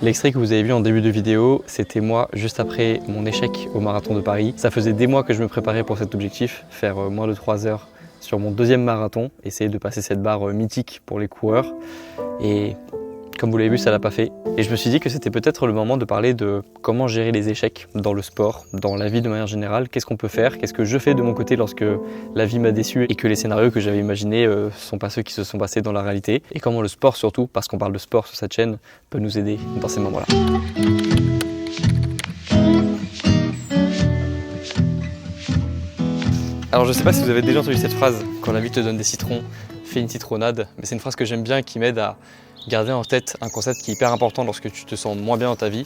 L'extrait que vous avez vu en début de vidéo, c'était moi juste après mon échec au marathon de Paris. Ça faisait des mois que je me préparais pour cet objectif, faire moins de 3 heures sur mon deuxième marathon, essayer de passer cette barre mythique pour les coureurs. Et comme vous l'avez vu, ça l'a pas fait. Et je me suis dit que c'était peut-être le moment de parler de comment gérer les échecs dans le sport, dans la vie de manière générale. Qu'est-ce qu'on peut faire? Qu'est-ce que je fais de mon côté lorsque la vie m'a déçu et que les scénarios que j'avais imaginés sont pas ceux qui se sont passés dans la réalité? Et comment le sport surtout, parce qu'on parle de sport sur cette chaîne, peut nous aider dans ces moments-là. Alors je sais pas si vous avez déjà entendu cette phrase, quand la vie te donne des citrons, fais une citronnade, mais c'est une phrase que j'aime bien et qui m'aide à garder en tête un concept qui est hyper important lorsque tu te sens moins bien dans ta vie,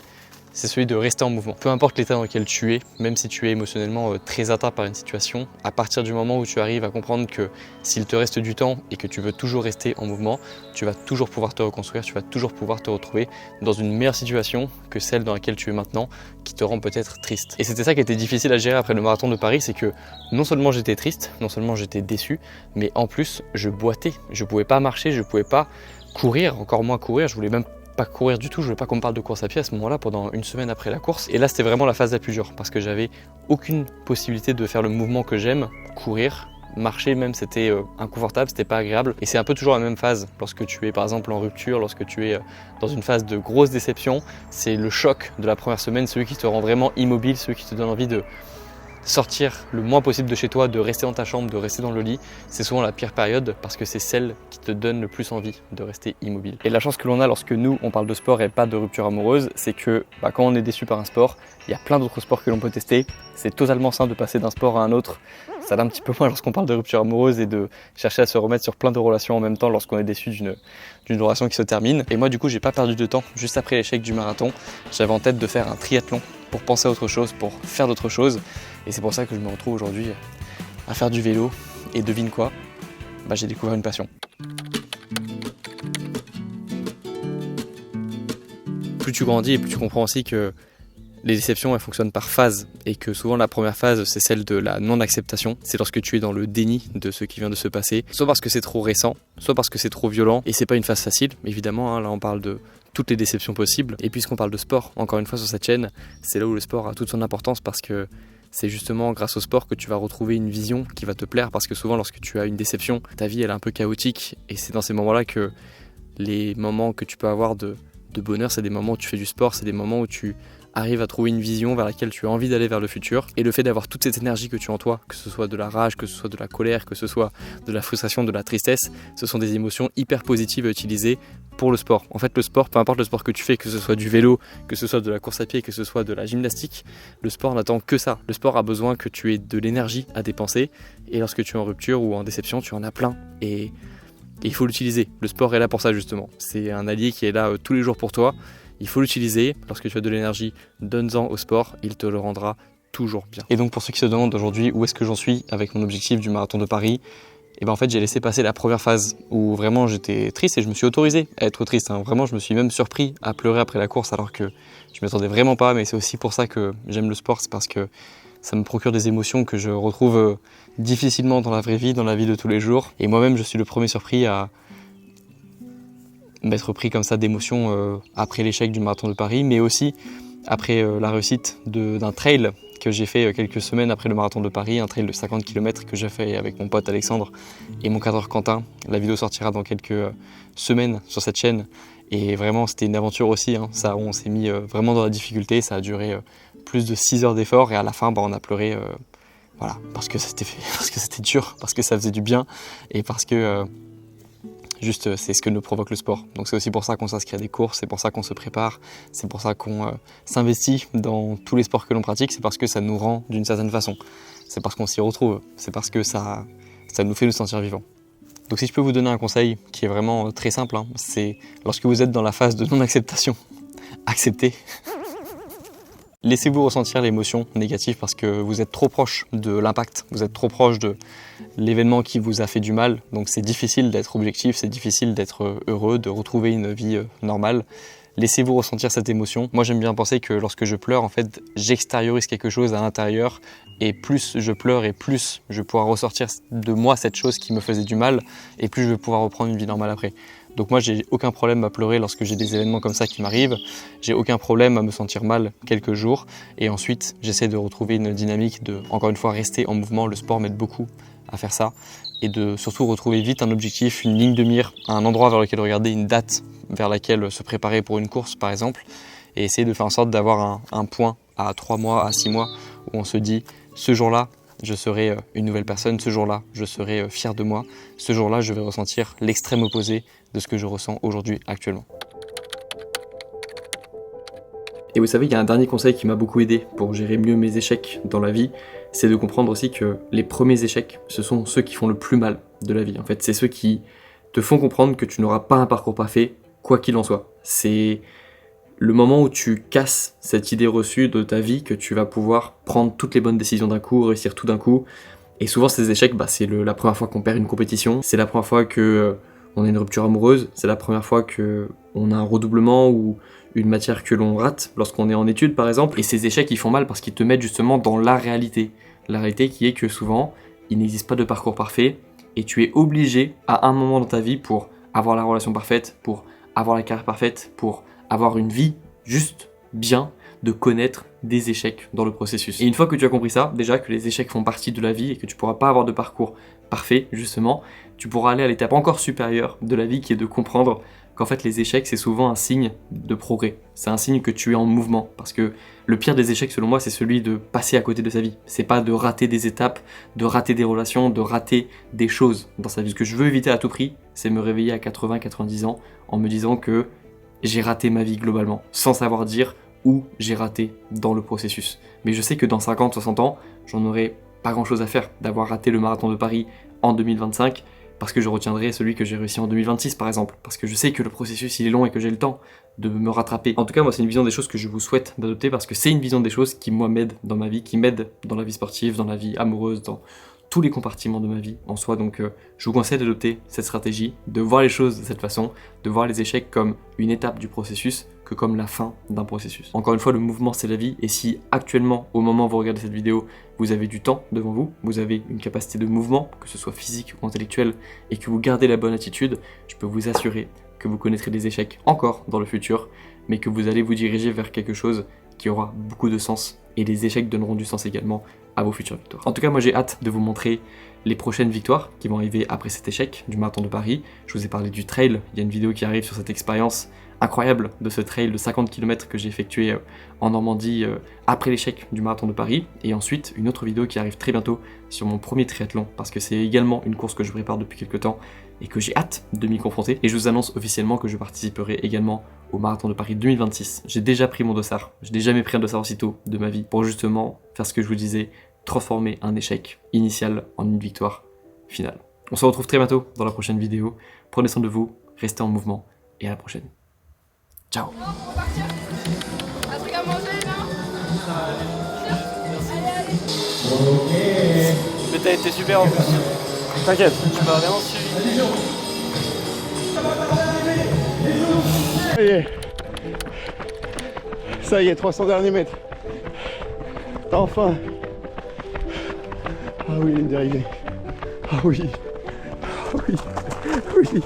c'est celui de rester en mouvement. Peu importe l'état dans lequel tu es, même si tu es émotionnellement très atteint par une situation, à partir du moment où tu arrives à comprendre que s'il te reste du temps et que tu veux toujours rester en mouvement, tu vas toujours pouvoir te reconstruire, tu vas toujours pouvoir te retrouver dans une meilleure situation que celle dans laquelle tu es maintenant, qui te rend peut-être triste. Et c'était ça qui était difficile à gérer après le marathon de Paris, c'est que non seulement j'étais triste, non seulement j'étais déçu, mais en plus je boitais. Je pouvais pas marcher, je pouvais pas courir, encore moins courir, je voulais même pas courir du tout, je voulais pas qu'on me parle de course à pied à ce moment-là pendant une semaine après la course. Et là c'était vraiment la phase la plus dure parce que j'avais aucune possibilité de faire le mouvement que j'aime, courir, marcher même, c'était inconfortable, c'était pas agréable. Et c'est un peu toujours la même phase lorsque tu es par exemple en rupture, lorsque tu es dans une phase de grosse déception. C'est le choc de la première semaine, celui qui te rend vraiment immobile, celui qui te donne envie de sortir le moins possible de chez toi, de rester dans ta chambre, de rester dans le lit. C'est souvent la pire période parce que c'est celle qui te donne le plus envie de rester immobile. Et la chance que l'on a lorsque nous on parle de sport et pas de rupture amoureuse, c'est que quand on est déçu par un sport, il y a plein d'autres sports que l'on peut tester. C'est totalement sain de passer d'un sport à un autre. Ça l'est un petit peu moins lorsqu'on parle de rupture amoureuse et de chercher à se remettre sur plein de relations en même temps lorsqu'on est déçu d'une relation qui se termine. Et moi du coup j'ai pas perdu de temps. Juste après l'échec du marathon, j'avais en tête de faire un triathlon pour penser à autre chose, pour faire d'autres choses. Et c'est pour ça que je me retrouve aujourd'hui à faire du vélo. Et devine quoi? J'ai découvert une passion. Plus tu grandis et plus tu comprends aussi que les déceptions elles fonctionnent par phase et que souvent la première phase c'est celle de la non-acceptation. C'est lorsque tu es dans le déni de ce qui vient de se passer, soit parce que c'est trop récent, soit parce que c'est trop violent. Et c'est pas une phase facile, évidemment, là on parle de toutes les déceptions possibles. Et puisqu'on parle de sport, encore une fois sur cette chaîne, c'est là où le sport a toute son importance parce que c'est justement grâce au sport que tu vas retrouver une vision qui va te plaire parce que souvent lorsque tu as une déception, ta vie elle est un peu chaotique et c'est dans ces moments-là que les moments que tu peux avoir de bonheur, c'est des moments où tu fais du sport, c'est des moments où tu arrives à trouver une vision vers laquelle tu as envie d'aller vers le futur. Et le fait d'avoir toute cette énergie que tu as en toi, que ce soit de la rage, que ce soit de la colère, que ce soit de la frustration, de la tristesse, ce sont des émotions hyper positives à utiliser pour le sport. En fait, le sport, peu importe le sport que tu fais, que ce soit du vélo, que ce soit de la course à pied, que ce soit de la gymnastique, le sport n'attend que ça. Le sport a besoin que tu aies de l'énergie à dépenser. Et lorsque tu es en rupture ou en déception, tu en as plein. Et il faut l'utiliser. Le sport est là pour ça justement. C'est un allié qui est là tous les jours pour toi. Il faut l'utiliser. Lorsque tu as de l'énergie, donne-en au sport. Il te le rendra toujours bien. Et donc pour ceux qui se demandent aujourd'hui où est-ce que j'en suis avec mon objectif du marathon de Paris, en fait j'ai laissé passer la première phase où vraiment j'étais triste et je me suis autorisé à être triste. Vraiment je me suis même surpris à pleurer après la course alors que je ne m'attendais vraiment pas. Mais c'est aussi pour ça que j'aime le sport, c'est parce que ça me procure des émotions que je retrouve difficilement dans la vraie vie, dans la vie de tous les jours. Et moi-même je suis le premier surpris à m'être pris comme ça d'émotions après l'échec du marathon de Paris, mais aussi après la réussite d'un trail que j'ai fait quelques semaines après le marathon de Paris, un trail de 50 km que j'ai fait avec mon pote Alexandre et mon cadreur Quentin. La vidéo sortira dans quelques semaines sur cette chaîne et vraiment c'était une aventure aussi, Ça, on s'est mis vraiment dans la difficulté, ça a duré plus de 6 heures d'effort et à la fin on a pleuré parce que c'était dur, parce que ça faisait du bien et parce que juste, c'est ce que nous provoque le sport. Donc c'est aussi pour ça qu'on s'inscrit à des courses, c'est pour ça qu'on se prépare, c'est pour ça qu'on s'investit dans tous les sports que l'on pratique, c'est parce que ça nous rend d'une certaine façon. C'est parce qu'on s'y retrouve, c'est parce que ça nous fait nous sentir vivants. Donc si je peux vous donner un conseil qui est vraiment très simple, c'est lorsque vous êtes dans la phase de non-acceptation, acceptez. Laissez-vous ressentir l'émotion négative parce que vous êtes trop proche de l'impact, vous êtes trop proche de l'événement qui vous a fait du mal. Donc c'est difficile d'être objectif, c'est difficile d'être heureux, de retrouver une vie normale. Laissez-vous ressentir cette émotion. Moi j'aime bien penser que lorsque je pleure, en fait, j'extériorise quelque chose à l'intérieur et plus je pleure et plus je vais pouvoir ressortir de moi cette chose qui me faisait du mal et plus je vais pouvoir reprendre une vie normale après. Donc moi j'ai aucun problème à pleurer lorsque j'ai des événements comme ça qui m'arrivent, j'ai aucun problème à me sentir mal quelques jours et ensuite j'essaie de retrouver une dynamique de, encore une fois, rester en mouvement. Le sport m'aide beaucoup à faire ça et de surtout retrouver vite un objectif, une ligne de mire, un endroit vers lequel regarder, une date vers laquelle se préparer pour une course par exemple, et essayer de faire en sorte d'avoir un point à 3 mois, à 6 mois où on se dit ce jour-là je serai une nouvelle personne, ce jour-là je serai fier de moi, ce jour-là je vais ressentir l'extrême opposé de ce que je ressens aujourd'hui actuellement. Et vous savez, il y a un dernier conseil qui m'a beaucoup aidé pour gérer mieux mes échecs dans la vie, c'est de comprendre aussi que les premiers échecs, ce sont ceux qui font le plus mal de la vie. En fait, c'est ceux qui te font comprendre que tu n'auras pas un parcours parfait, quoi qu'il en soit. C'est le moment où tu casses cette idée reçue de ta vie que tu vas pouvoir prendre toutes les bonnes décisions d'un coup, réussir tout d'un coup. Et souvent, ces échecs, c'est la première fois qu'on perd une compétition, c'est la première fois que on a une rupture amoureuse, c'est la première fois qu'on a un redoublement ou une matière que l'on rate lorsqu'on est en études par exemple. Et ces échecs ils font mal parce qu'ils te mettent justement dans la réalité. La réalité qui est que souvent, il n'existe pas de parcours parfait et tu es obligé à un moment dans ta vie pour avoir la relation parfaite, pour avoir la carrière parfaite, pour avoir une vie juste bien, de connaître des échecs dans le processus. Et une fois que tu as compris ça, déjà que les échecs font partie de la vie et que tu pourras pas avoir de parcours parfait justement, tu pourras aller à l'étape encore supérieure de la vie qui est de comprendre qu'en fait les échecs c'est souvent un signe de progrès, c'est un signe que tu es en mouvement, parce que le pire des échecs selon moi c'est celui de passer à côté de sa vie, c'est pas de rater des étapes, de rater des relations, de rater des choses dans sa vie. Ce que je veux éviter à tout prix, c'est me réveiller à 80-90 ans en me disant que j'ai raté ma vie globalement, sans savoir dire où j'ai raté dans le processus. Mais je sais que dans 50-60 ans, j'en aurai pas grand chose à faire d'avoir raté le marathon de Paris en 2025, parce que je retiendrai celui que j'ai réussi en 2026 par exemple, parce que je sais que le processus il est long et que j'ai le temps de me rattraper. En tout cas moi c'est une vision des choses que je vous souhaite d'adopter, parce que c'est une vision des choses qui moi m'aide dans ma vie, qui m'aide dans la vie sportive, dans la vie amoureuse, dans tous les compartiments de ma vie en soi. Donc je vous conseille d'adopter cette stratégie, de voir les choses de cette façon, de voir les échecs comme une étape du processus que comme la fin d'un processus. Encore une fois, le mouvement c'est la vie, et si actuellement, au moment où vous regardez cette vidéo, vous avez du temps devant vous, vous avez une capacité de mouvement, que ce soit physique ou intellectuel, et que vous gardez la bonne attitude, je peux vous assurer que vous connaîtrez des échecs encore dans le futur, mais que vous allez vous diriger vers quelque chose qui aura beaucoup de sens, et les échecs donneront du sens également à vos futures victoires. En tout cas, moi j'ai hâte de vous montrer les prochaines victoires qui vont arriver après cet échec du marathon de Paris. Je vous ai parlé du trail, il y a une vidéo qui arrive sur cette expérience incroyable de ce trail de 50 km que j'ai effectué en Normandie après l'échec du marathon de Paris, et ensuite une autre vidéo qui arrive très bientôt sur mon premier triathlon, parce que c'est également une course que je prépare depuis quelques temps et que j'ai hâte de m'y confronter. Et je vous annonce officiellement que je participerai également au marathon de Paris 2026. J'ai déjà pris mon dossard, je n'ai jamais pris un dossard aussitôt de ma vie, pour justement faire ce que je vous disais, transformer un échec initial en une victoire finale. On se retrouve très bientôt dans la prochaine vidéo, prenez soin de vous, restez en mouvement, et à la prochaine. Ciao. Un truc à manger, non? Mais t'as été super en plus. T'inquiète, tu m'as vraiment suivi. Ça y est, 300 derniers mètres. Enfin. Ah oui, ligne d'arrivée. Ah oui. Ah oui. Oui.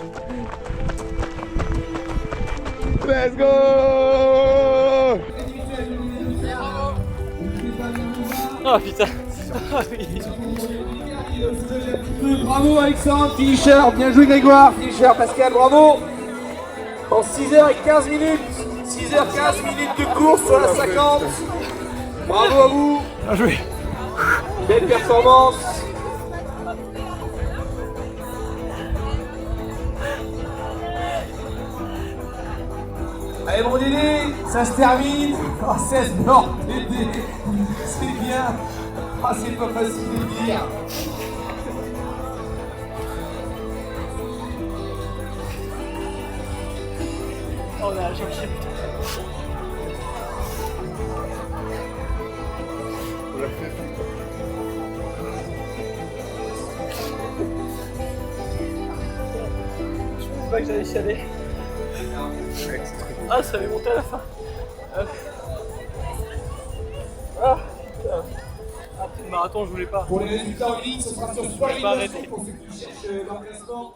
Let's go! Oh putain. Bravo Alexandre, finisher, bien joué Grégoire, finisher Pascal, bravo. En 6h15 minutes, 6h15 minutes de course sur la 50. Bravo à vous. Bien joué. Belle performance. Allez mon Dédé, ça se termine. Oh 16 morts, Dédé. C'est bien. Ah c'est pas facile de dire. Oh là, j'ai putain. Je pensais pas que j'allais chialer. Ah, ça avait monté à la fin. Ah, putain. Après le marathon, je voulais pas. Pour les résultats en ligne, ce sera sur Spotify pas arrêter. pour ceux qui cherchent l'emplacement.